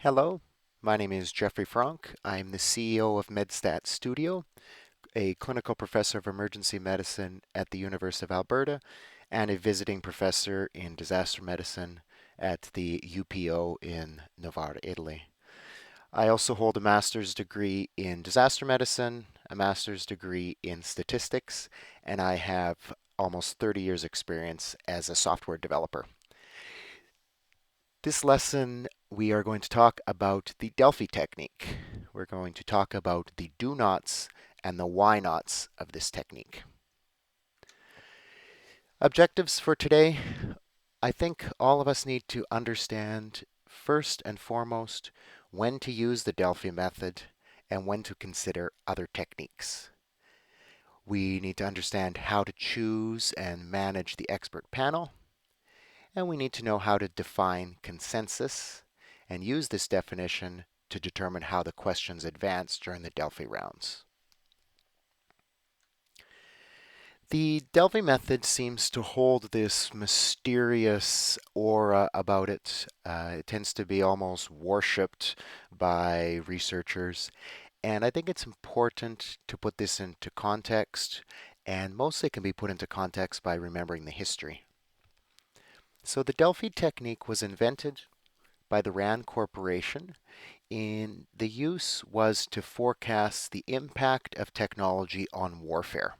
Hello, my name is Jeffrey Frank. I'm the CEO of MedStat Studio, a clinical professor of emergency medicine at the University of Alberta, and a visiting professor in disaster medicine at the UPO in Novara, Italy. I also hold a master's degree in disaster medicine, a master's degree in statistics, and I have almost 30 years experience as a software developer. This lesson, we are going to talk about the Delphi technique. We're going to talk about the do nots and the why nots of this technique. Objectives for today. I think all of us need to understand first and foremost when to use the Delphi method and when to consider other techniques. We need to understand how to choose and manage the expert panel, and we need to know how to define consensus and use this definition to determine how the questions advance during the Delphi rounds. The Delphi method seems to hold this mysterious aura about it. It tends to be almost worshipped by researchers, and I think it's important to put this into context, and mostly it can be put into context by remembering the history. So the Delphi technique was invented by the RAND Corporation. And the use was to forecast the impact of technology on warfare.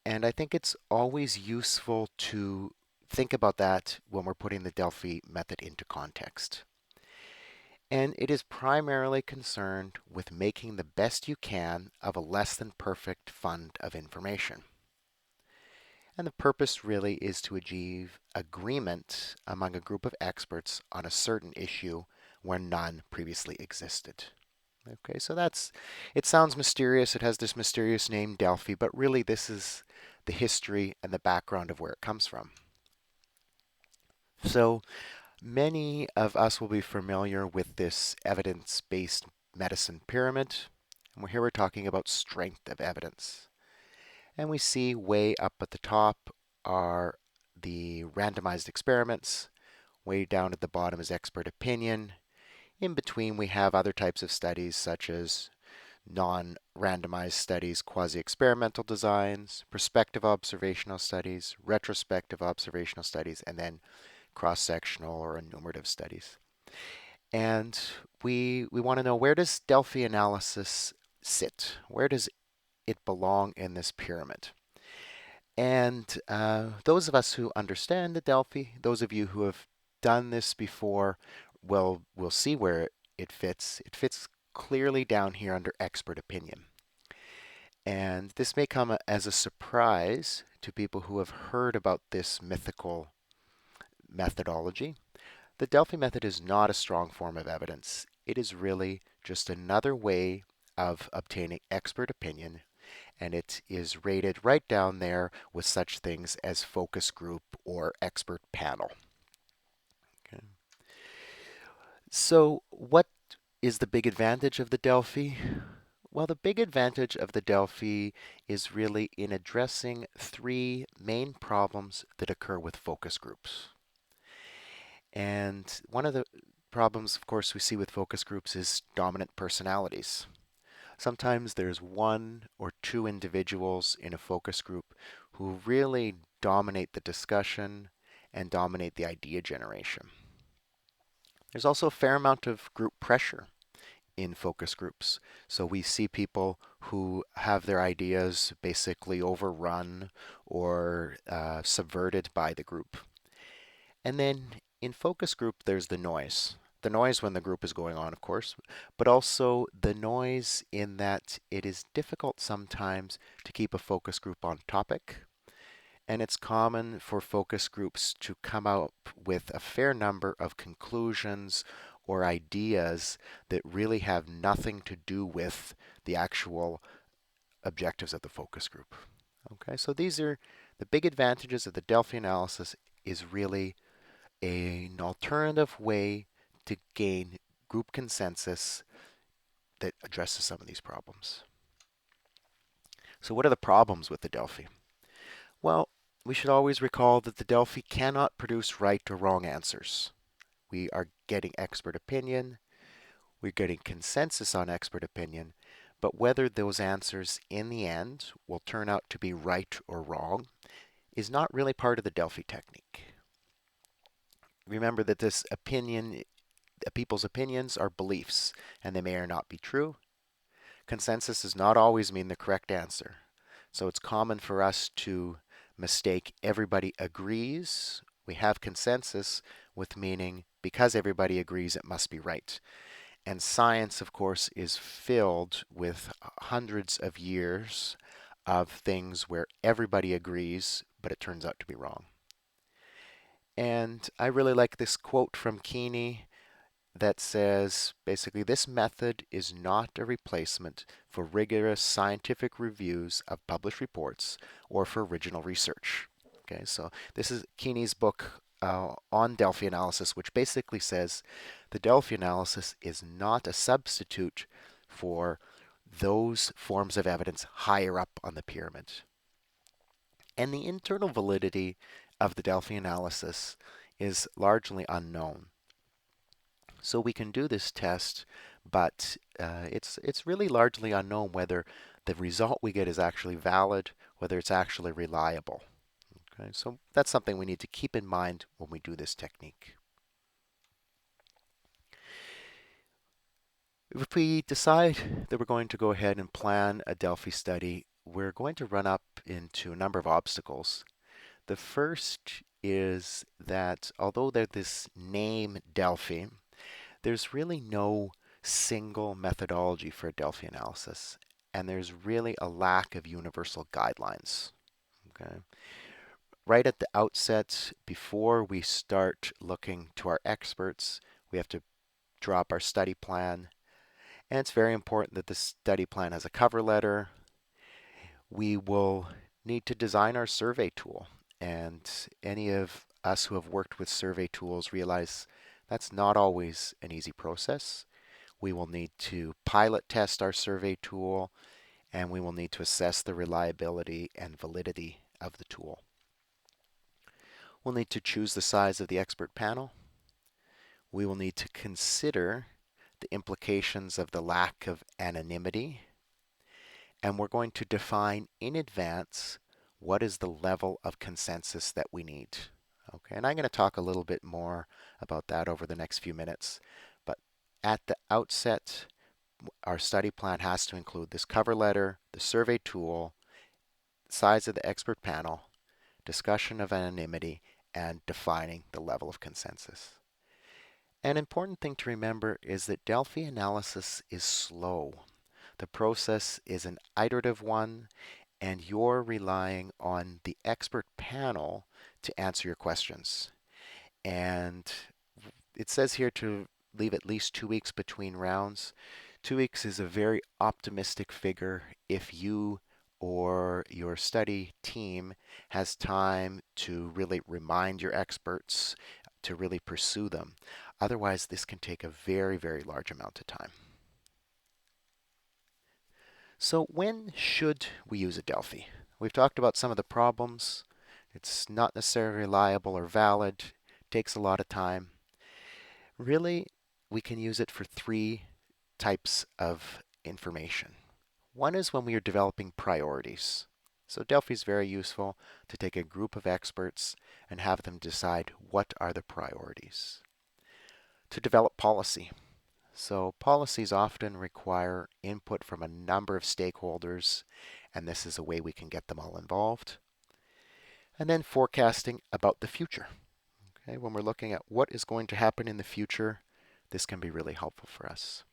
And I think it's always useful to think about that when we're putting the Delphi method into context. And it is primarily concerned with making the best you can of a less than perfect fund of information. And the purpose really is to achieve agreement among a group of experts on a certain issue where none previously existed. Okay, so it sounds mysterious. It has this mysterious name, Delphi, but really this is the history and the background of where it comes from. So many of us will be familiar with this evidence-based medicine pyramid. And here we're talking about strength of evidence. And we see way up at the top are the randomized experiments. Way down at the bottom is expert opinion. In between, we have other types of studies such as non-randomized studies, quasi-experimental designs, prospective observational studies, retrospective observational studies, and then cross-sectional or enumerative studies. And we want to know, where does Delphi analysis sit? Where does it belong in this pyramid? And those of us who understand the Delphi, those of you who have done this before, will see where it fits. It fits clearly down here under expert opinion. And this may come as a surprise to people who have heard about this mythical methodology. The Delphi method is not a strong form of evidence. It is really just another way of obtaining expert opinion, and it is rated right down there with such things as focus group or expert panel. Okay. So what is the big advantage of the Delphi? Well, the big advantage of the Delphi is really in addressing three main problems that occur with focus groups. And one of the problems, of course, we see with focus groups is dominant personalities. Sometimes there's one or two individuals in a focus group who really dominate the discussion and dominate the idea generation. There's also a fair amount of group pressure in focus groups. So we see people who have their ideas basically overrun or subverted by the group. And then in focus group, there's the noise. The noise when the group is going on, of course, but also the noise in that it is difficult sometimes to keep a focus group on topic. And it's common for focus groups to come up with a fair number of conclusions or ideas that really have nothing to do with the actual objectives of the focus group. Okay, so these are the big advantages of the Delphi analysis. Is really an alternative way to gain group consensus that addresses some of these problems. So what are the problems with the Delphi? Well, we should always recall that the Delphi cannot produce right or wrong answers. We are getting expert opinion, we're getting consensus on expert opinion, but whether those answers in the end will turn out to be right or wrong is not really part of the Delphi technique. Remember that people's opinions are beliefs, and they may or not be true. Consensus does not always mean the correct answer. So it's common for us to mistake everybody agrees. We have consensus with meaning because everybody agrees it must be right. And science, of course, is filled with hundreds of years of things where everybody agrees, but it turns out to be wrong. And I really like this quote from Keeney that says basically this method is not a replacement for rigorous scientific reviews of published reports or for original research. Okay, so this is Keeney's book on Delphi analysis, which basically says the Delphi analysis is not a substitute for those forms of evidence higher up on the pyramid. And the internal validity of the Delphi analysis is largely unknown. So we can do this test, but it's really largely unknown whether the result we get is actually valid, whether it's actually reliable. Okay, so that's something we need to keep in mind when we do this technique. If we decide that we're going to go ahead and plan a Delphi study, we're going to run up into a number of obstacles. The first is that although there's this name Delphi, there's really no single methodology for Delphi analysis, and there's really a lack of universal guidelines. Okay. Right at the outset, before we start looking to our experts, we have to draw up our study plan, and it's very important that the study plan has a cover letter. We will need to design our survey tool, and any of us who have worked with survey tools realize that's not always an easy process. We will need to pilot test our survey tool, and we will need to assess the reliability and validity of the tool. We'll need to choose the size of the expert panel. We will need to consider the implications of the lack of anonymity. And we're going to define in advance what is the level of consensus that we need. Okay, and I'm going to talk a little bit more about that over the next few minutes. But at the outset, our study plan has to include this cover letter, the survey tool, size of the expert panel, discussion of anonymity, and defining the level of consensus. An important thing to remember is that Delphi analysis is slow. The process is an iterative one, and you're relying on the expert panel to answer your questions. And it says here to leave at least 2 weeks between rounds. 2 weeks is a very optimistic figure if you or your study team has time to really remind your experts to really pursue them. Otherwise, this can take a very, very large amount of time. So when should we use a Delphi? We've talked about some of the problems. It's not necessarily reliable or valid, takes a lot of time. Really, we can use it for 3 types of information. One is when we are developing priorities. So Delphi is very useful to take a group of experts and have them decide what are the priorities. To develop policy. So policies often require input from a number of stakeholders, and this is a way we can get them all involved. And then forecasting about the future. Okay, when we're looking at what is going to happen in the future, this can be really helpful for us.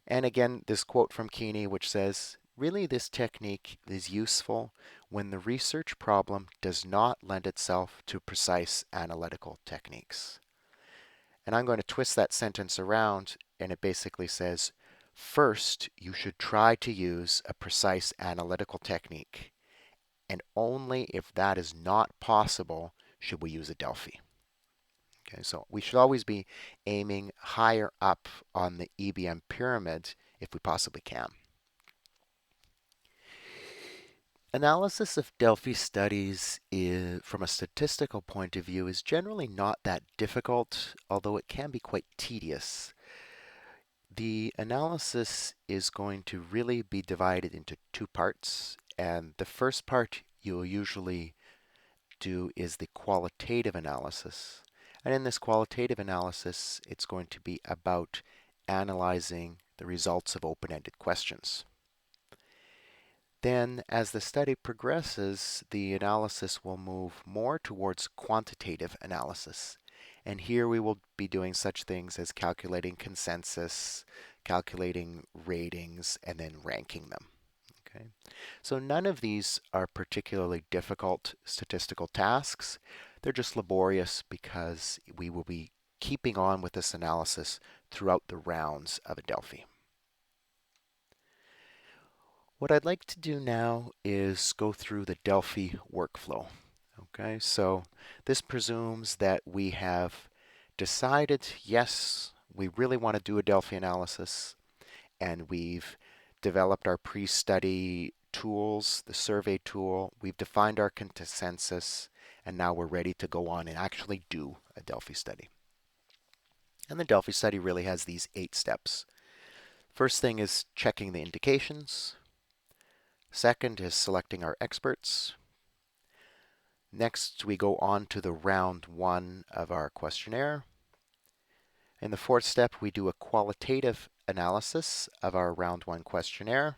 And again, this quote from Keeney, which says, really this technique is useful when the research problem does not lend itself to precise analytical techniques. And I'm going to twist that sentence around, and it basically says, first, you should try to use a precise analytical technique, and only if that is not possible should we use a Delphi. Okay, so we should always be aiming higher up on the EBM pyramid if we possibly can. Analysis of Delphi studies from a statistical point of view is generally not that difficult, although it can be quite tedious. The analysis is going to really be divided into two parts, and the first part you'll usually do is the qualitative analysis. And in this qualitative analysis, it's going to be about analyzing the results of open-ended questions. Then, as the study progresses, the analysis will move more towards quantitative analysis. And here we will be doing such things as calculating consensus, calculating ratings, and then ranking them. Okay. So none of these are particularly difficult statistical tasks. They're just laborious because we will be keeping on with this analysis throughout the rounds of a Delphi. What I'd like to do now is go through the Delphi workflow. Okay, so this presumes that we have decided, yes, we really want to do a Delphi analysis, and we've developed our pre-study tools, the survey tool, we've defined our consensus, and now we're ready to go on and actually do a Delphi study. And the Delphi study really has these 8 steps. First thing is checking the indications. Second is selecting our experts. Next, we go on to the round 1 of our questionnaire. In the fourth step, we do a qualitative analysis of our round 1 questionnaire.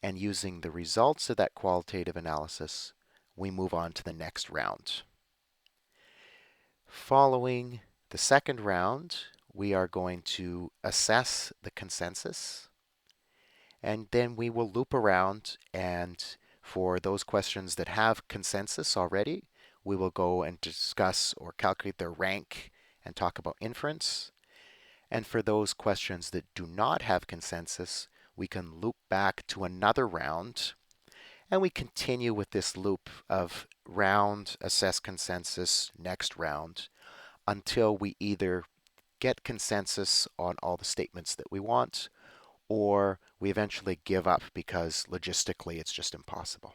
And using the results of that qualitative analysis, we move on to the next round. Following the second round, we are going to assess the consensus. And then we will loop around, and for those questions that have consensus already, we will go and discuss or calculate their rank and talk about inference. And for those questions that do not have consensus, we can loop back to another round, and we continue with this loop of round, assess consensus, next round, until we either get consensus on all the statements that we want, or we eventually give up because logistically it's just impossible.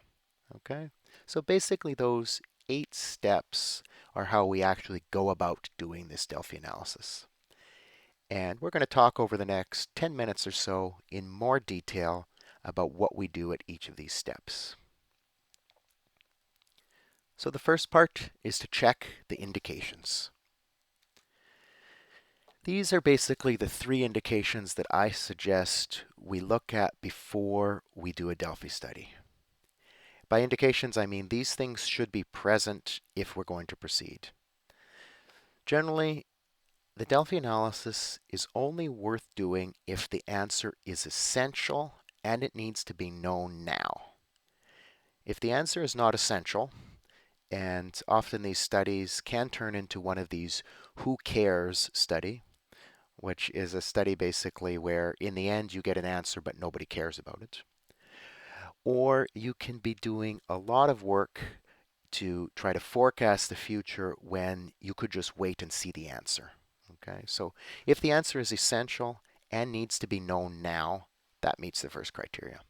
Okay? So basically those 8 steps are how we actually go about doing this Delphi analysis. And we're going to talk over the next 10 minutes or so in more detail about what we do at each of these steps. So the first part is to check the indications. These are basically the 3 indications that I suggest we look at before we do a Delphi study. By indications, I mean these things should be present if we're going to proceed. Generally, the Delphi analysis is only worth doing if the answer is essential and it needs to be known now. If the answer is not essential, and often these studies can turn into one of these who cares study, which is a study basically where in the end you get an answer but nobody cares about it. Or you can be doing a lot of work to try to forecast the future when you could just wait and see the answer. Okay, so if the answer is essential and needs to be known now, that meets the first criteria.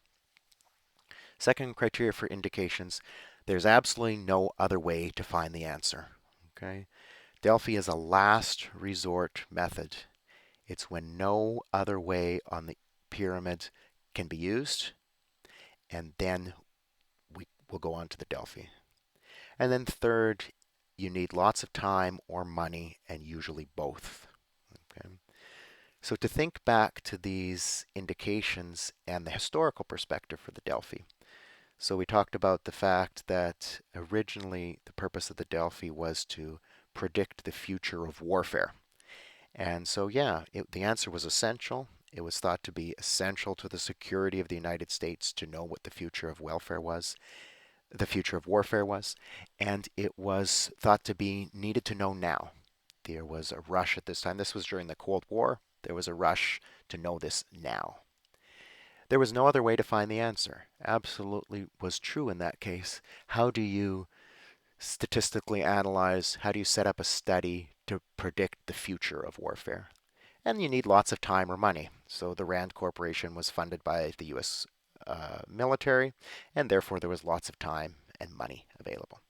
Second criteria for indications, there's absolutely no other way to find the answer. Okay, Delphi is a last resort method. It's when no other way on the pyramid can be used, and then we will go on to the Delphi. And then third, you need lots of time or money, and usually both. Okay. So to think back to these indications and the historical perspective for the Delphi. So we talked about the fact that originally the purpose of the Delphi was to predict the future of warfare. And so, yeah, the answer was essential. It was thought to be essential to the security of the United States to know what the future of welfare was, the future of warfare was, and it was thought to be needed to know now. There was a rush at this time. This was during the Cold War. There was a rush to know this now. There was no other way to find the answer. Absolutely was true in that case. How do you statistically analyze, how do you set up a study to predict the future of warfare? And you need lots of time or money. So the RAND Corporation was funded by the US military, and therefore there was lots of time and money available.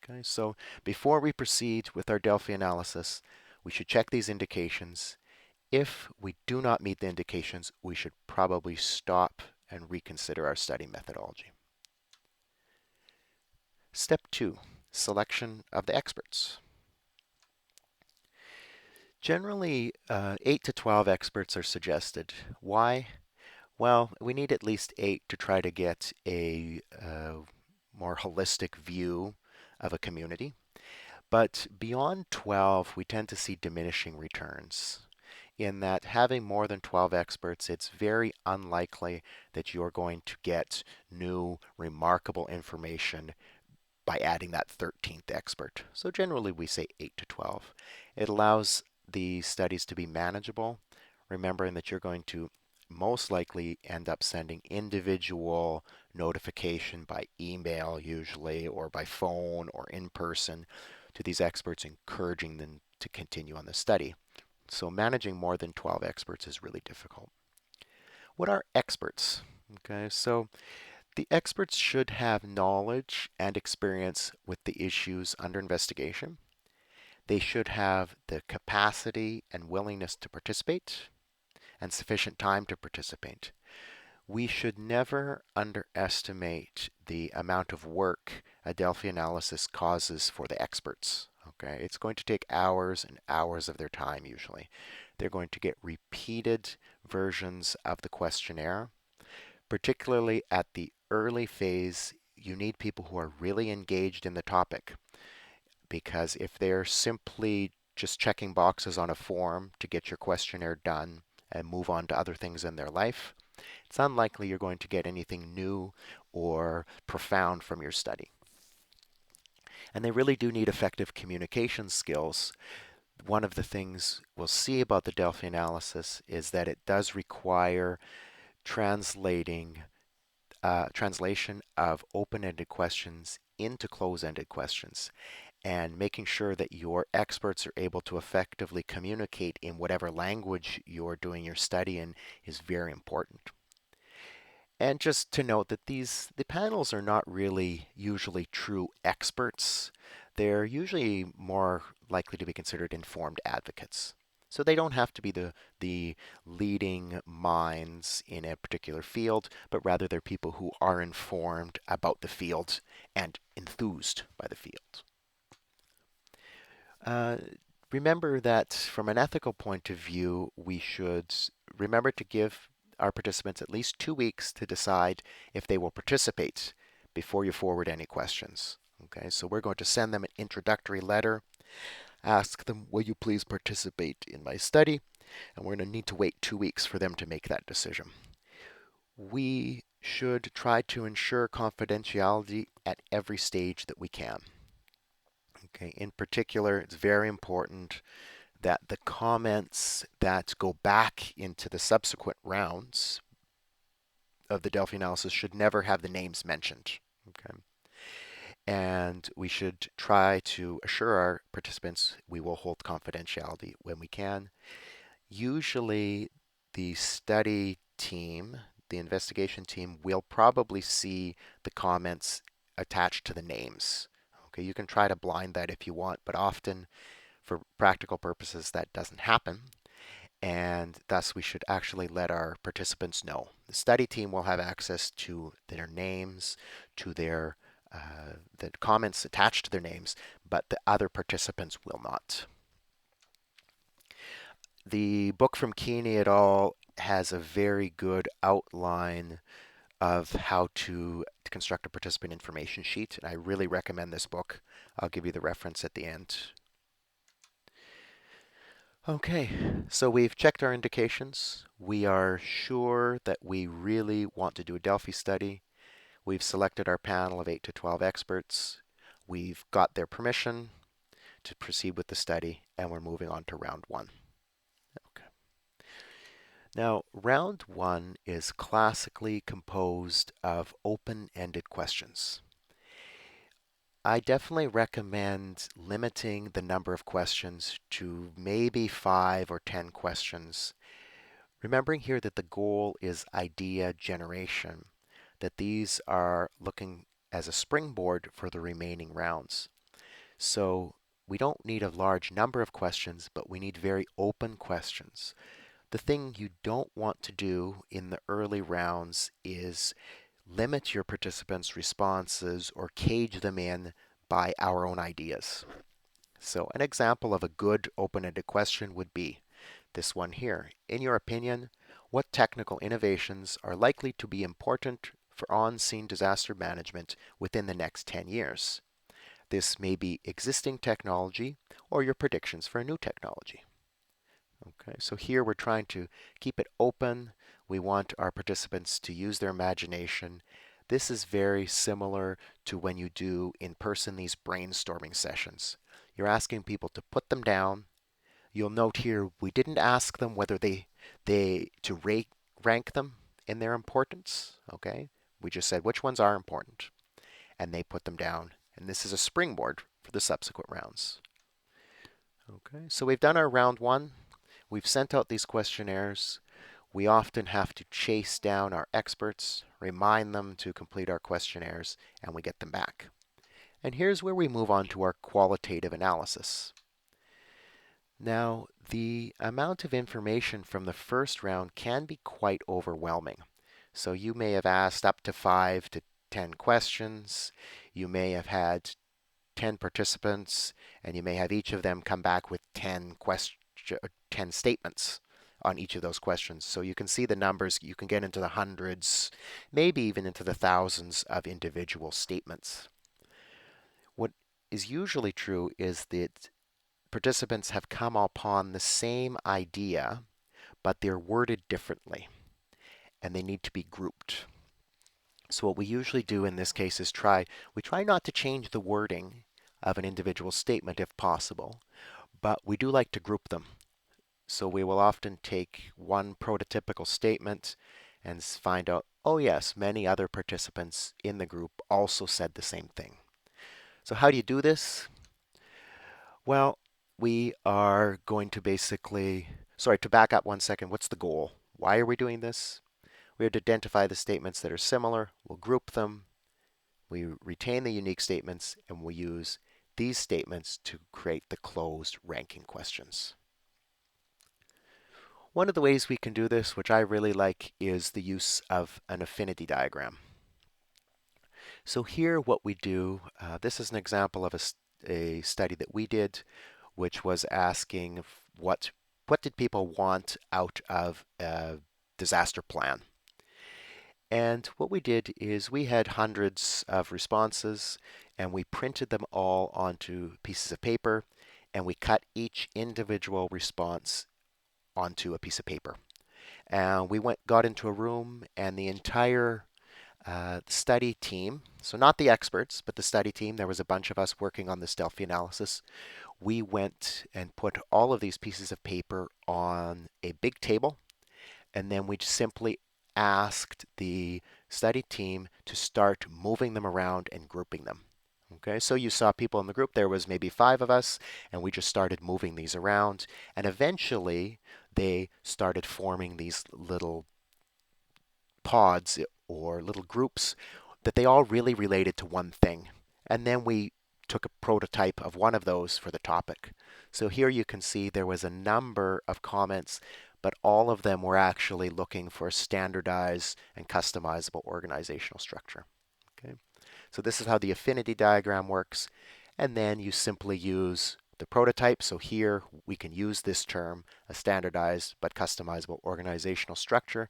Okay, so before we proceed with our Delphi analysis, we should check these indications. If we do not meet the indications, we should probably stop and reconsider our study methodology. Step 2, selection of the experts. Generally, 8 to 12 experts are suggested. Why? Well, we need at least 8 to try to get a more holistic view of a community. But beyond 12, we tend to see diminishing returns. In that having more than 12 experts, it's very unlikely that you're going to get new, remarkable information by adding that 13th expert. So generally we say 8 to 12. It allows the studies to be manageable, remembering that you're going to most likely end up sending individual notification by email usually, or by phone or in person to these experts, encouraging them to continue on the study. So managing more than 12 experts is really difficult. What are experts? Okay, so the experts should have knowledge and experience with the issues under investigation. They should have the capacity and willingness to participate and sufficient time to participate. We should never underestimate the amount of work a Delphi analysis causes for the experts. Okay, it's going to take hours and hours of their time usually. They're going to get repeated versions of the questionnaire. Particularly at the early phase, you need people who are really engaged in the topic, because if they're simply just checking boxes on a form to get your questionnaire done and move on to other things in their life, it's unlikely you're going to get anything new or profound from your study. And they really do need effective communication skills. One of the things we'll see about the Delphi analysis is that it does require translation of open-ended questions into close-ended questions, and making sure that your experts are able to effectively communicate in whatever language you're doing your study in is very important. And just to note that the panels are not really usually true experts. They're usually more likely to be considered informed advocates. So they don't have to be the leading minds in a particular field, but rather they're people who are informed about the field and enthused by the field. Uh, Remember that from an ethical point of view, we should remember to give our participants at least 2 weeks to decide if they will participate before you forward any questions. Okay, so we're going to send them an introductory letter, ask them, will you please participate in my study? And we're going to need to wait 2 weeks for them to make that decision. We should try to ensure confidentiality at every stage that we can. Okay, in particular, it's very important that the comments that go back into the subsequent rounds of the Delphi analysis should never have the names mentioned. Okay. And we should try to assure our participants we will hold confidentiality when we can. Usually the study team, the investigation team, will probably see the comments attached to the names. Okay, you can try to blind that if you want, but often for practical purposes that doesn't happen, and thus we should actually let our participants know. The study team will have access to their names, to their the comments attached to their names, but the other participants will not. The book from Keeney et al. Has a very good outline of how to construct a participant information sheet, and I really recommend this book. I'll give you the reference at the end. Okay, so we've checked our indications. We are sure that we really want to do a Delphi study. We've selected our panel of 8 to 12 experts. We've got their permission to proceed with the study, and we're moving on to round 1. Okay. Now, round 1 is classically composed of open-ended questions. I definitely recommend limiting the number of questions to maybe 5 or 10 questions. Remembering here that the goal is idea generation. that these are looking as a springboard for the remaining rounds. So we don't need a large number of questions, but we need very open questions. The thing you don't want to do in the early rounds is limit your participants' responses or cage them in by our own ideas. So an example of a good open-ended question would be this one here. In your opinion, what technical innovations are likely to be important for on-scene disaster management within the next 10 years? This may be existing technology or your predictions for a new technology. Okay, so here we're trying to keep it open. We want our participants to use their imagination. This is very similar to when you do in person these brainstorming sessions. You're asking people to put them down. You'll note here we didn't ask them whether they to rank them in their importance. Okay, we just said which ones are important, and they put them down. And this is a springboard for the subsequent rounds. Okay, so we've done our round one. We've sent out these questionnaires. We often have to chase down our experts, remind them to complete our questionnaires, and we get them back. And here's where we move on to our qualitative analysis. Now, the amount of information from the first round can be quite overwhelming. So you may have asked up to 5 to 10 questions. You may have had 10 participants, and you may have each of them come back with 10 statements on each of those questions. So you can see the numbers. You can get into the hundreds, maybe even into the thousands of individual statements. What is usually true is that participants have come upon the same idea, but they're worded differently, and they need to be grouped. So what we usually do in this case is we try not to change the wording of an individual statement if possible, but we do like to group them. So we will often take one prototypical statement and find out, oh yes, many other participants in the group also said the same thing. So how do you do this? Well, we are going to to back up 1 second, what's the goal? Why are we doing this? We have to identify the statements that are similar. We'll group them. We retain the unique statements, and we use these statements to create the closed ranking questions. One of the ways we can do this, which I really like, is the use of an affinity diagram. So here what we do, this is an example of a study that we did, which was asking what did people want out of a disaster plan. And what we did is we had hundreds of responses, and we printed them all onto pieces of paper, and we cut each individual response onto a piece of paper. And we got into a room, and the entire study team, so not the experts, but the study team, there was a bunch of us working on this Delphi analysis. We went and put all of these pieces of paper on a big table, and then we simply asked the study team to start moving them around and grouping them. Okay, so you saw people in the group, there was maybe 5 of us, and we just started moving these around, and eventually they started forming these little pods or little groups that they all really related to one thing. And then we took a prototype of one of those for the topic. So here you can see there was a number of comments, but all of them were actually looking for a standardized and customizable organizational structure. Okay, so this is how the affinity diagram works. And then you simply use the prototype. So here we can use this term, a standardized but customizable organizational structure,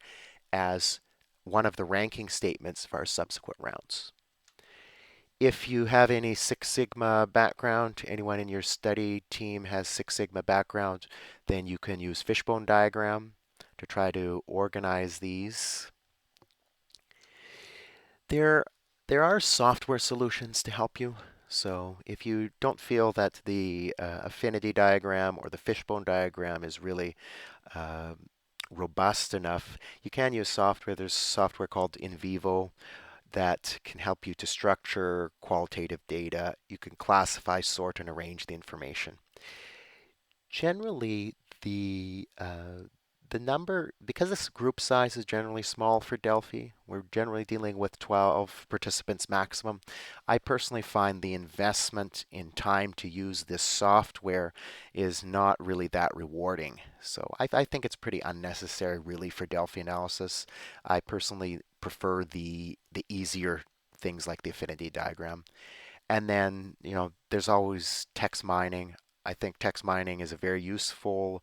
as one of the ranking statements for our subsequent rounds. If you have any Six Sigma background, anyone in your study team has Six Sigma background, then you can use fishbone diagram to try to organize these. There are software solutions to help you. So if you don't feel that the affinity diagram or the fishbone diagram is really robust enough, you can use software. There's software called InVivo that can help you to structure qualitative data. You can classify, sort, and arrange the information. Generally, the The number, because this group size is generally small for Delphi, we're generally dealing with 12 participants maximum. I personally find the investment in time to use this software is not really that rewarding. So I think it's pretty unnecessary really for Delphi analysis. I personally prefer the easier things like the affinity diagram. And then, there's always text mining. I think text mining is a very useful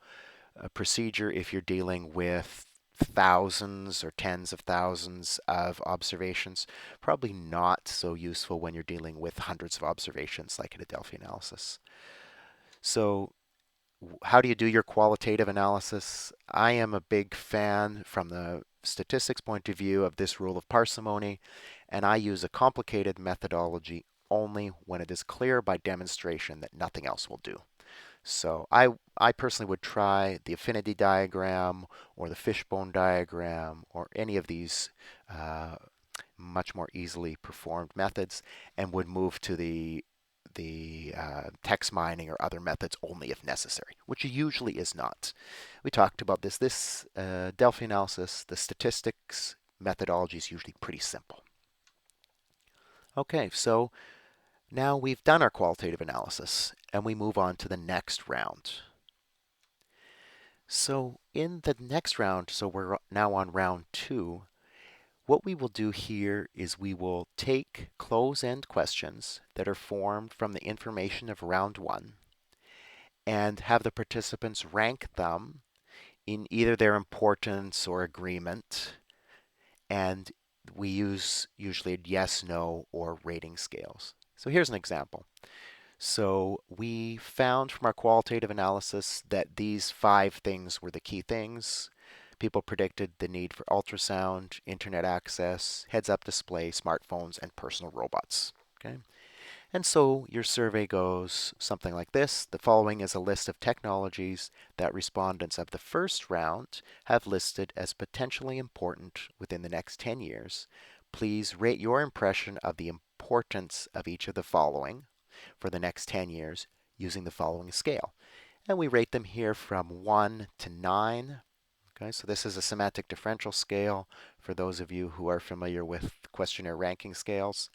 procedure if you're dealing with thousands or tens of thousands of observations. Probably not so useful when you're dealing with hundreds of observations like in a Delphi analysis. So how do you do your qualitative analysis? I am a big fan from the statistics point of view of this rule of parsimony, and I use a complicated methodology only when it is clear by demonstration that nothing else will do. So I personally would try the affinity diagram or the fishbone diagram or any of these uh, much more easily performed methods and would move to the text mining or other methods only if necessary, which usually is not. We talked about this. This Delphi analysis, the statistics methodology is usually pretty simple. Okay, so now we've done our qualitative analysis and we move on to the next round. So in the next round, so we're now on round 2, what we will do here is we will take close-end questions that are formed from the information of round 1 and have the participants rank them in either their importance or agreement. And we use usually yes, no, or rating scales. So here's an example. So we found from our qualitative analysis that these 5 things were the key things. People predicted the need for ultrasound, internet access, heads-up display, smartphones, and personal robots. Okay? And so your survey goes something like this. The following is a list of technologies that respondents of the first round have listed as potentially important within the next 10 years. Please rate your impression of the importance of each of the following for the next 10 years using the following scale. And we rate them here from 1 to 9. Okay, so this is a semantic differential scale for those of you who are familiar with questionnaire ranking scales.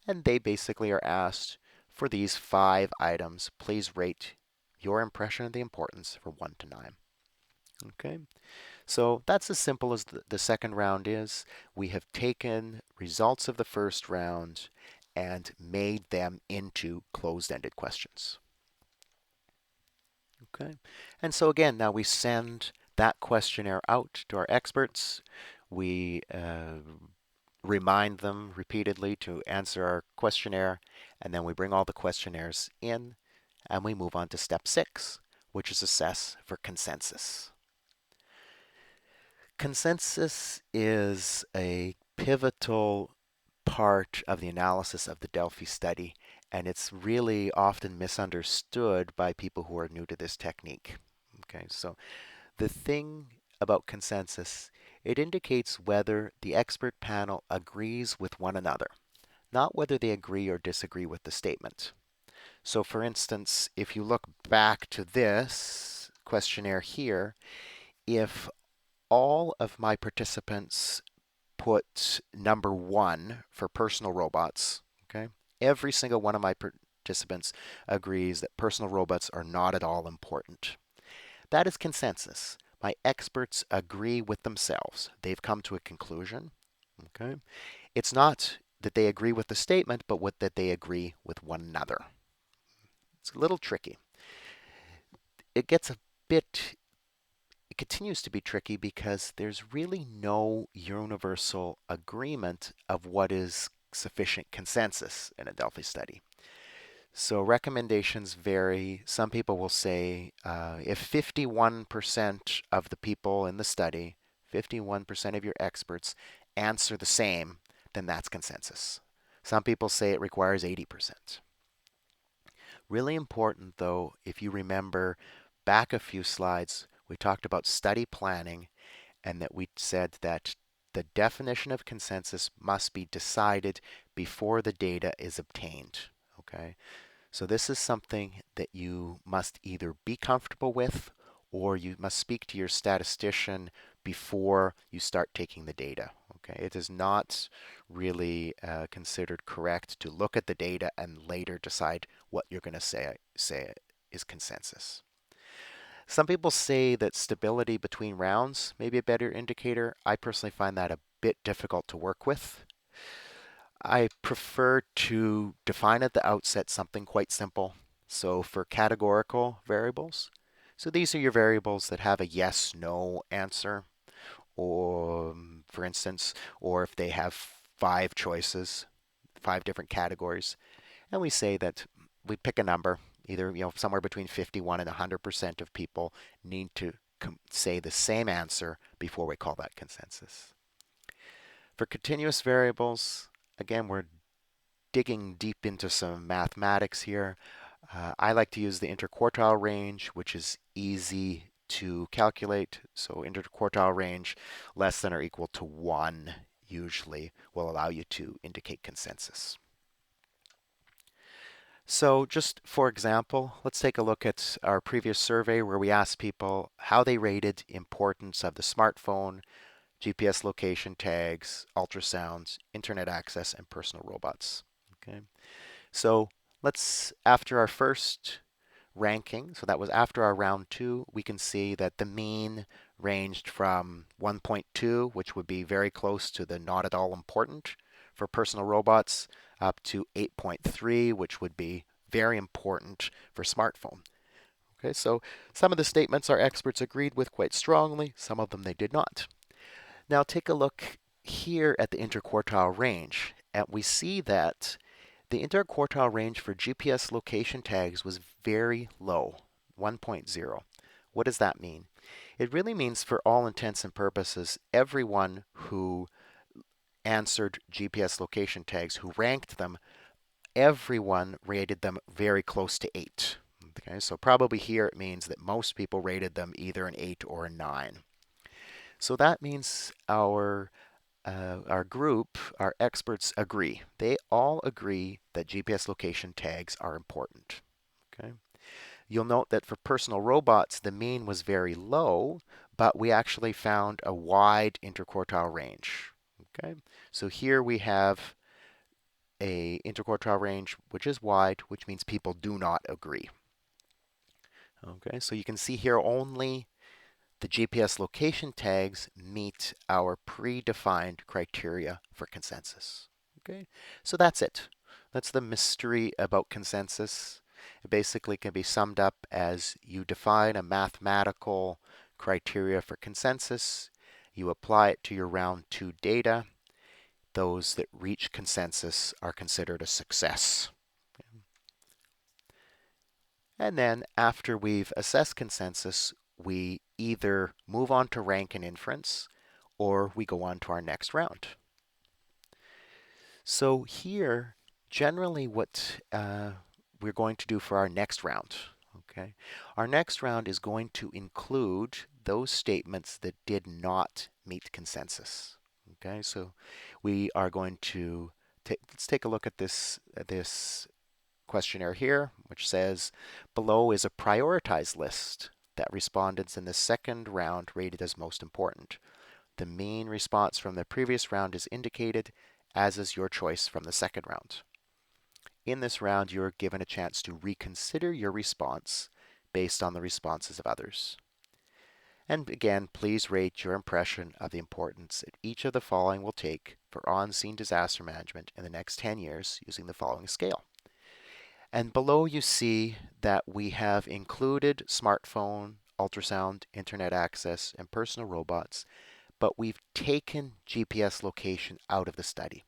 And they basically are asked for these 5 items, please rate your impression of the importance from 1 to 9. Okay, so that's as simple as the second round is. We have taken results of the first round and made them into closed-ended questions. Okay, and so again, now we send that questionnaire out to our experts. We remind them repeatedly to answer our questionnaire, and then we bring all the questionnaires in, and we move on to step 6, which is assess for consensus. Consensus is a pivotal part of the analysis of the Delphi study, and it's really often misunderstood by people who are new to this technique. Okay, so the thing about consensus, it indicates whether the expert panel agrees with one another, not whether they agree or disagree with the statement. So for instance, if you look back to this questionnaire here, if all of my participants put number 1 for personal robots, okay, every single one of my participants agrees that personal robots are not at all important. That is consensus. My experts agree with themselves. They've come to a conclusion. Okay? It's not that they agree with the statement, but that they agree with one another. It's a little tricky. It gets a bit, it continues to be tricky because there's really no universal agreement of what is sufficient consensus in a Delphi study. So recommendations vary. Some people will say if 51% of the people in the study, 51% of your experts answer the same, then that's consensus. Some people say it requires 80%. Really important though, if you remember back a few slides, we talked about study planning and that we said that the definition of consensus must be decided before the data is obtained. Okay? So this is something that you must either be comfortable with or you must speak to your statistician before you start taking the data. Okay, it is not really considered correct to look at the data and later decide what you're going to say is consensus. Some people say that stability between rounds may be a better indicator. I personally find that a bit difficult to work with. I prefer to define at the outset something quite simple. So for categorical variables, so these are your variables that have a yes, no answer, or for instance, or if they have 5 choices, 5 different categories, and we say that we pick a number, either somewhere between 51 and 100% of people need to say the same answer before we call that consensus. For continuous variables, again, we're digging deep into some mathematics here. I like to use the interquartile range, which is easy to calculate. So interquartile range less than or equal to 1 usually will allow you to indicate consensus. So just for example, let's take a look at our previous survey where we asked people how they rated importance of the smartphone, GPS location tags, ultrasounds, internet access, and personal robots. Okay. So after our first ranking, so that was after our round 2, we can see that the mean ranged from 1.2, which would be very close to the not at all important for personal robots, up to 8.3, which would be very important for smartphone. Okay, so some of the statements our experts agreed with quite strongly, some of them they did not. Now take a look here at the interquartile range, and we see that the interquartile range for GPS location tags was very low, 1.0. What does that mean? It really means for all intents and purposes, everyone who answered GPS location tags, who ranked them, everyone rated them very close to 8. Okay, so probably here it means that most people rated them either an 8 or a 9. So that means our group, our experts agree. They all agree that GPS location tags are important. Okay. You'll note that for personal robots, the mean was very low, but we actually found a wide interquartile range. Okay. So here we have a interquartile range which is wide, which means people do not agree. Okay. So you can see here only the GPS location tags meet our predefined criteria for consensus. Okay, so that's it. That's the mystery about consensus. It basically can be summed up as you define a mathematical criteria for consensus, you apply it to your round 2 data. Those that reach consensus are considered a success. And then after we've assessed consensus, we either move on to rank and inference, or we go on to our next round. So here, generally what we're going to do for our next round, okay? Our next round is going to include those statements that did not meet consensus, okay? So we are going to let's take a look at this questionnaire here, which says below is a prioritized list that respondents in the second round rated as most important. The mean response from the previous round is indicated, as is your choice from the second round. In this round, you are given a chance to reconsider your response based on the responses of others. And again, please rate your impression of the importance that each of the following will take for on-scene disaster management in the next 10 years using the following scale. And below you see that we have included smartphone, ultrasound, internet access, and personal robots, but we've taken GPS location out of the study.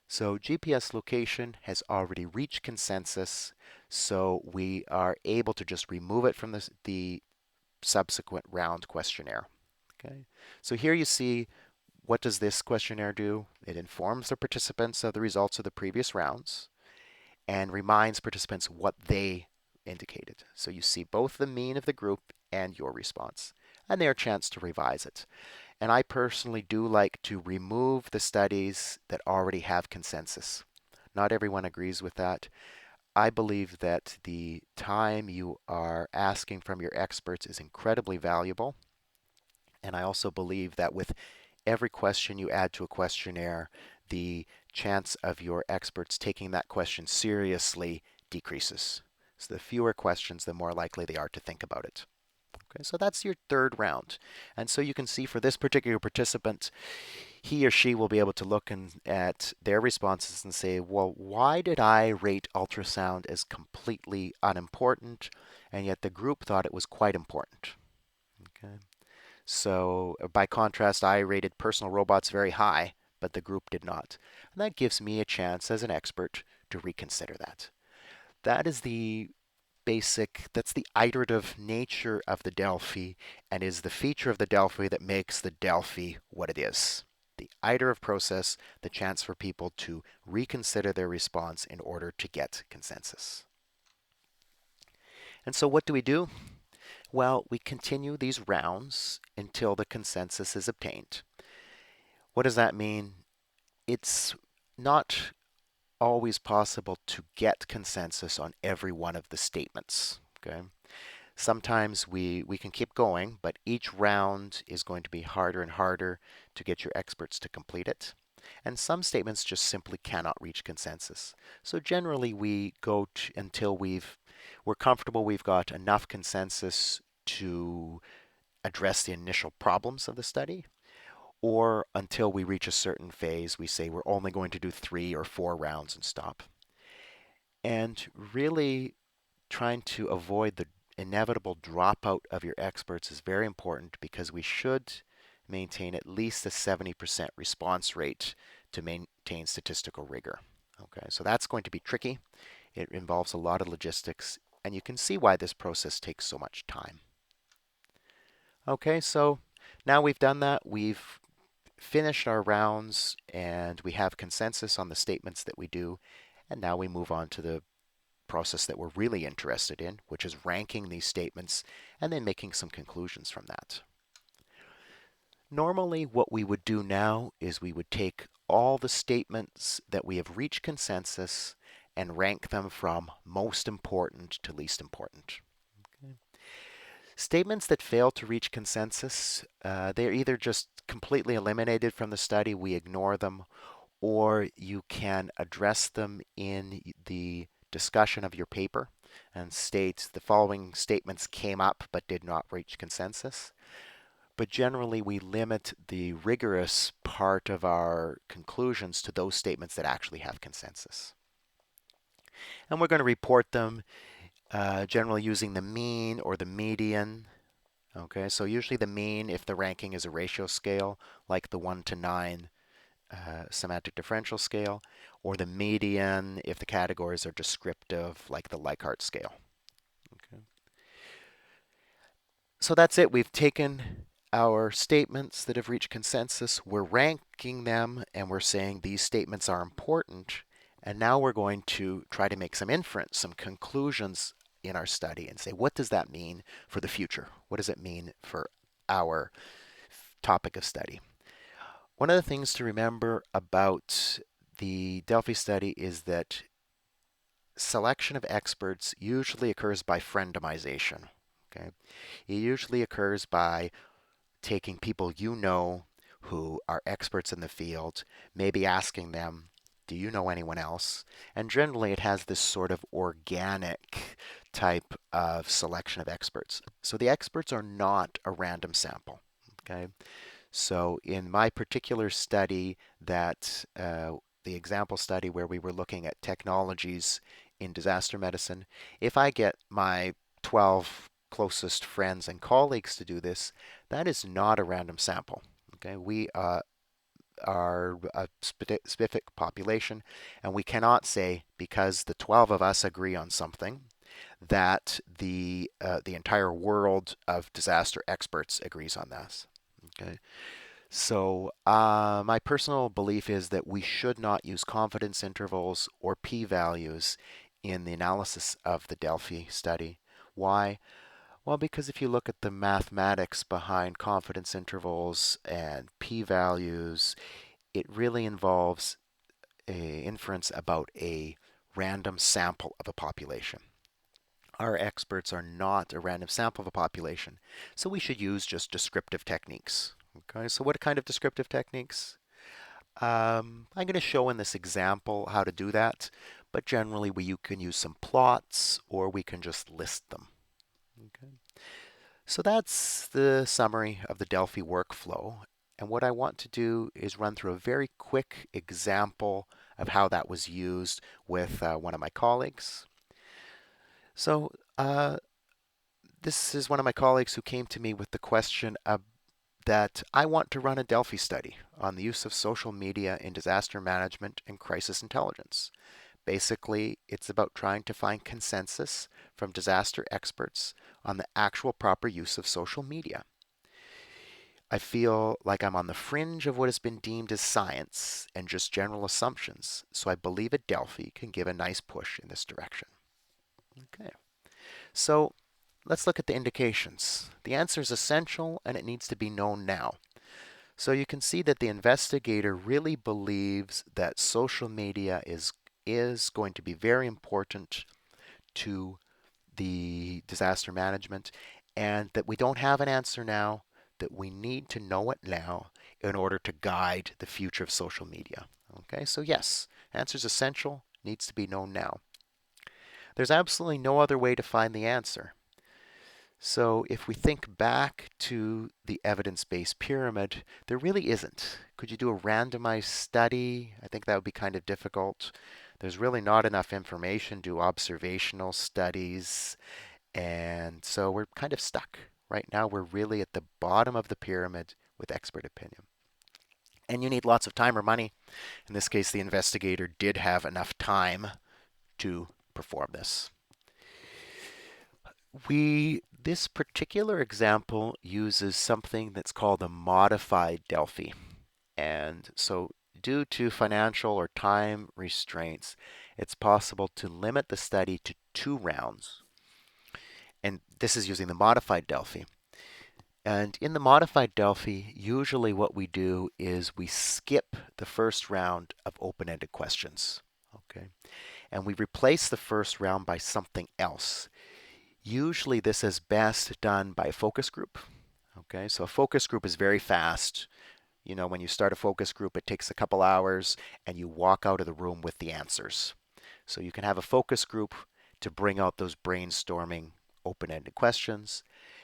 So GPS location has already reached consensus, so we are able to just remove it from the subsequent round questionnaire. Okay. So here you see, what does this questionnaire do? It informs the participants of the results of the previous rounds and reminds participants what they indicated. So you see both the mean of the group and your response, and their chance to revise it. And I personally do like to remove the studies that already have consensus. Not everyone agrees with that. I believe that the time you are asking from your experts is incredibly valuable. And I also believe that with every question you add to a questionnaire, the chance of your experts taking that question seriously decreases. So the fewer questions, the more likely they are to think about it. Okay, so that's your third round. And so you can see for this particular participant, he or she will be able to look at their responses and say, well, why did I rate ultrasound as completely unimportant, and yet the group thought it was quite important? Okay. So by contrast, I rated personal robots very high, but the group did not. And that gives me a chance as an expert to reconsider that. That is that's the iterative nature of the Delphi and is the feature of the Delphi that makes the Delphi what it is. The iterative process, the chance for people to reconsider their response in order to get consensus. And so what do we do? Well, we continue these rounds until the consensus is obtained. What does that mean? It's not always possible to get consensus on every one of the statements. Okay. Sometimes we can keep going, but each round is going to be harder and harder to get your experts to complete it. And some statements just simply cannot reach consensus. So generally we go until we're comfortable we've got enough consensus to address the initial problems of the study, or until we reach a certain phase, we say we're only going to do 3 or 4 rounds and stop. And really trying to avoid the inevitable dropout of your experts is very important because we should maintain at least a 70% response rate to maintain statistical rigor. Okay, so that's going to be tricky. It involves a lot of logistics, and you can see why this process takes so much time. Okay, so now we've done that. We've finished our rounds and we have consensus on the statements that we do. And now we move on to the process that we're really interested in, which is ranking these statements and then making some conclusions from that. Normally, what we would do now is we would take all the statements that we have reached consensus and rank them from most important to least important. Okay. Statements that fail to reach consensus, they're either just completely eliminated from the study, we ignore them, or you can address them in the discussion of your paper and state the following statements came up but did not reach consensus. But generally, we limit the rigorous part of our conclusions to those statements that actually have consensus. And we're going to report them generally using the mean or the median. Okay, so usually the mean, if the ranking is a ratio scale, like the 1 to 9 semantic differential scale, or the median if the categories are descriptive, like the Likert scale. Okay. So that's it. We've taken our statements that have reached consensus, we're ranking them, and we're saying these statements are important. And now we're going to try to make some inference, some conclusions in our study and say, what does that mean for the future? What does it mean for our topic of study? One of the things to remember about the Delphi study is that selection of experts usually occurs by friendomization. Okay? It usually occurs by taking people you know who are experts in the field, maybe asking them, do you know anyone else? And generally it has this sort of organic type of selection of experts. So the experts are not a random sample. Okay? So in my particular study, the example study where we were looking at technologies in disaster medicine, if I get my 12 closest friends and colleagues to do this, that is not a random sample. Okay, we are a specific population, and we cannot say because the 12 of us agree on something that the entire world of disaster experts agrees on this. Okay. So my personal belief is that we should not use confidence intervals or p-values in the analysis of the Delphi study. Why? Well, because if you look at the mathematics behind confidence intervals and p-values, it really involves an inference about a random sample of a population. Our experts are not a random sample of a population, so we should use just descriptive techniques. Okay, so what kind of descriptive techniques? I'm going to show in this example how to do that, but generally you can use some plots or we can just list them. Okay. So that's the summary of the Delphi workflow. And what I want to do is run through a very quick example of how that was used with one of my colleagues. So this is one of my colleagues who came to me with the question that I want to run a Delphi study on the use of social media in disaster management and crisis intelligence. Basically, it's about trying to find consensus from disaster experts on the actual proper use of social media. I feel like I'm on the fringe of what has been deemed as science and just general assumptions, so I believe a Delphi can give a nice push in this direction. Okay, so let's look at the indications. The answer is essential and it needs to be known now. So you can see that the investigator really believes that social media is going to be very important to the disaster management and that we don't have an answer now, that we need to know it now in order to guide the future of social media. Okay, so yes, answer is essential, needs to be known now. There's absolutely no other way to find the answer. So if we think back to the evidence-based pyramid, there really isn't. Could you do a randomized study? I think that would be kind of difficult. There's really not enough information to do observational studies. And so we're kind of stuck. Right now, we're really at the bottom of the pyramid with expert opinion. And you need lots of time or money. In this case, the investigator did have enough time to perform this. This particular example uses something that's called a modified Delphi. And so due to financial or time restraints, it's possible to limit the study to 2 rounds. And this is using the modified Delphi. And in the modified Delphi, usually what we do is we skip the first round of open-ended questions. Okay, and we replace the first round by something else. Usually this is best done by a focus group. Okay, so a focus group is very fast. You know, when you start a focus group, it takes a couple hours and you walk out of the room with the answers. So you can have a focus group to bring out those brainstorming open-ended questions.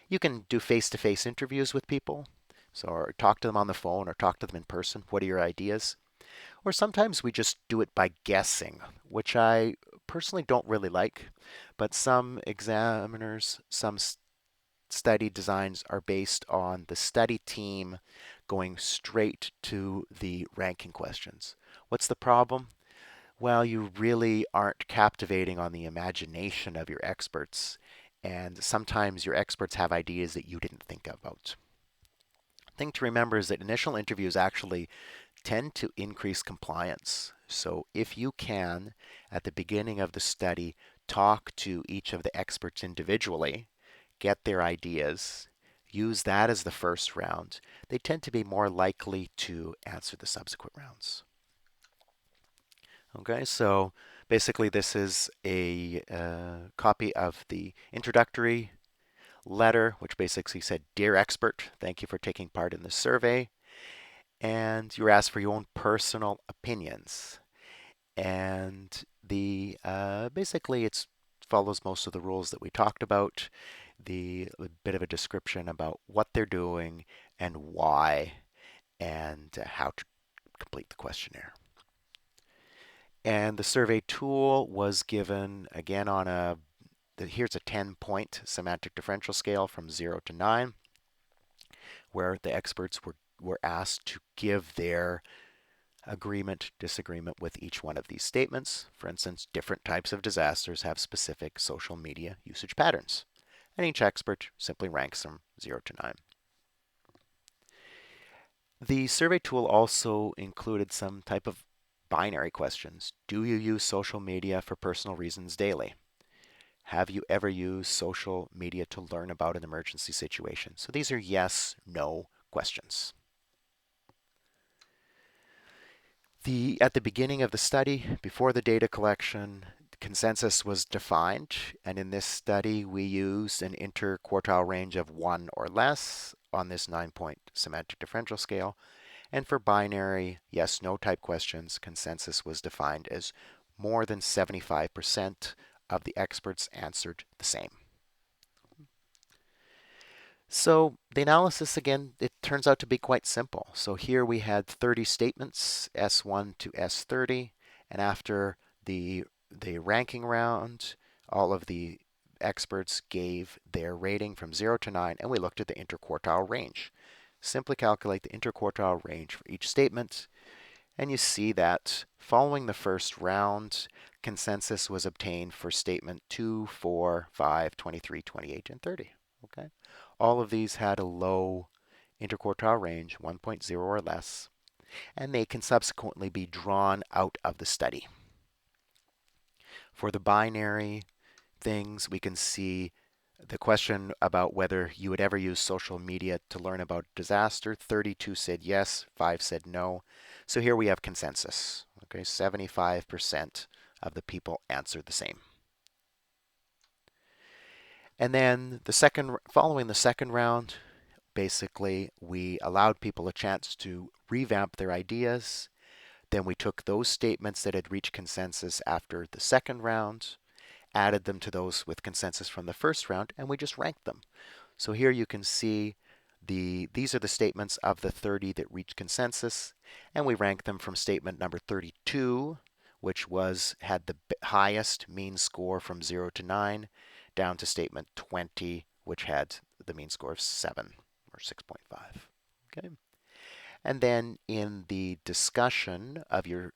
You can do face-to-face interviews with people. So or talk to them on the phone or talk to them in person. What are your ideas? Or sometimes we just do it by guessing, which I personally don't really like. But some examiners, some study designs are based on the study team going straight to the ranking questions. What's the problem? Well, you really aren't captivating on the imagination of your experts, and sometimes your experts have ideas that you didn't think about. Thing to remember is that initial interviews actually tend to increase compliance. So if you can, at the beginning of the study, talk to each of the experts individually, get their ideas, use that as the first round, they tend to be more likely to answer the subsequent rounds. Okay, so basically this is a copy of the introductory letter, which basically said, "Dear expert, thank you for taking part in this survey." And you're asked for your own personal opinions. And the basically it follows most of the rules that we talked about. A bit of a description about what they're doing and why, and how to complete the questionnaire. And the survey tool was given again on here's a 10-point semantic differential scale from 0 to 9, where the experts were asked to give their agreement, disagreement with each one of these statements. For instance, different types of disasters have specific social media usage patterns, and each expert simply ranks them 0 to 9. The survey tool also included some type of binary questions. Do you use social media for personal reasons daily? Have you ever used social media to learn about an emergency situation? So these are yes, no questions. At the beginning of the study, before the data collection, consensus was defined, and in this study we used an interquartile range of 1 or less on this 9-point semantic differential scale. And for binary yes/no type questions, consensus was defined as more than 75% of the experts answered the same. So the analysis, again, it turns out to be quite simple. So here we had 30 statements, S1 to S30, and after the ranking round, all of the experts gave their rating from 0 to 9, and we looked at the interquartile range. Simply calculate the interquartile range for each statement, and you see that following the first round, consensus was obtained for statement 2, 4, 5, 23, 28, and 30. Okay? All of these had a low interquartile range, 1.0 or less, and they can subsequently be drawn out of the study. For the binary things, we can see the question about whether you would ever use social media to learn about disaster. 32 said yes, 5 said no. So here we have consensus. Okay, 75% of the people answered the same. And then following the second round, basically we allowed people a chance to revamp their ideas. Then we took those statements that had reached consensus after the second round, added them to those with consensus from the first round, and we just ranked them. So here you can see these are the statements of the 30 that reached consensus, and we rank them from statement number 32, which had the highest mean score from 0 to 9, down to statement 20, which had the mean score of 7 or 6.5. Okay. And then in the discussion of your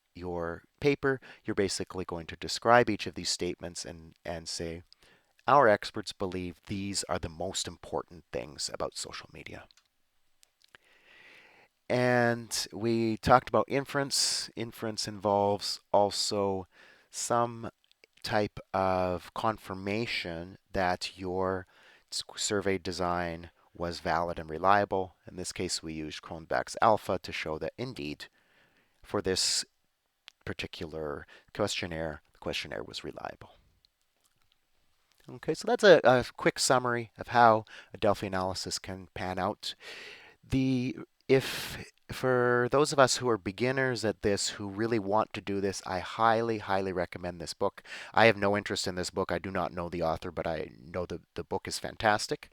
paper, you're basically going to describe each of these statements and say, our experts believe these are the most important things about social media. And we talked about inference. Inference involves also some type of confirmation that your survey design was valid and reliable. In this case, we used Cronbach's alpha to show that indeed, for this particular questionnaire, the questionnaire was reliable. Okay, so that's a quick summary of how a Delphi analysis can pan out. If for those of us who are beginners at this, who really want to do this, I highly, highly recommend this book. I have no interest in this book. I do not know the author, but I know the book is fantastic.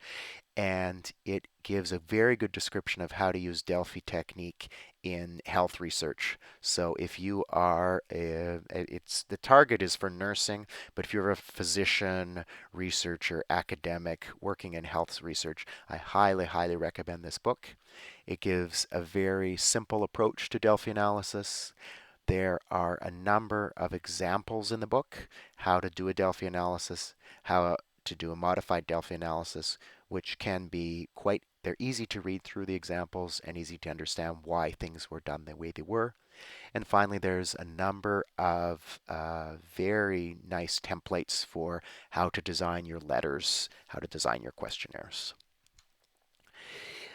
And it gives a very good description of how to use Delphi technique in health research. So if you are, the target is for nursing, but if you're a physician, researcher, academic working in health research, I highly, highly recommend this book. It gives a very simple approach to Delphi analysis. There are a number of examples in the book, how to do a Delphi analysis, how to do a modified Delphi analysis, which can be they're easy to read through the examples and easy to understand why things were done the way they were. And finally, there's a number of very nice templates for how to design your letters, how to design your questionnaires.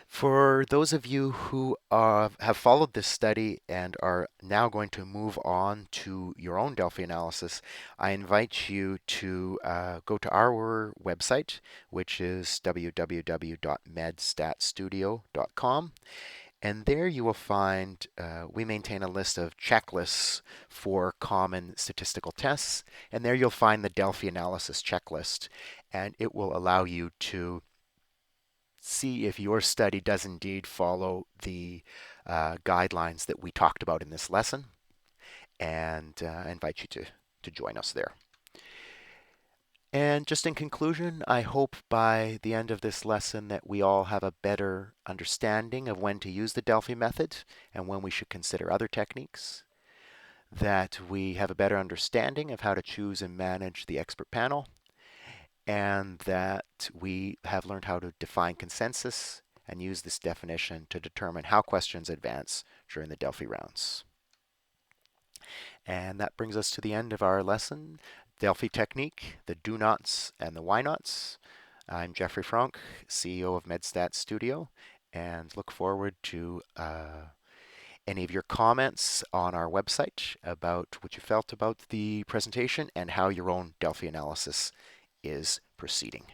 For those of you who have followed this study and are now going to move on to your own Delphi analysis, I invite you to go to our website, which is www.medstatstudio.com. And there you will find we maintain a list of checklists for common statistical tests. And there you'll find the Delphi analysis checklist. And it will allow you to see if your study does indeed follow the guidelines that we talked about in this lesson, and I invite you to join us there. And just in conclusion, I hope by the end of this lesson that we all have a better understanding of when to use the Delphi method and when we should consider other techniques, that we have a better understanding of how to choose and manage the expert panel, and that we have learned how to define consensus and use this definition to determine how questions advance during the Delphi rounds. And that brings us to the end of our lesson, Delphi technique, the do nots and the why nots. I'm Jeffrey Franck, CEO of MedStat Studio, and look forward to any of your comments on our website about what you felt about the presentation and how your own Delphi analysis is proceeding.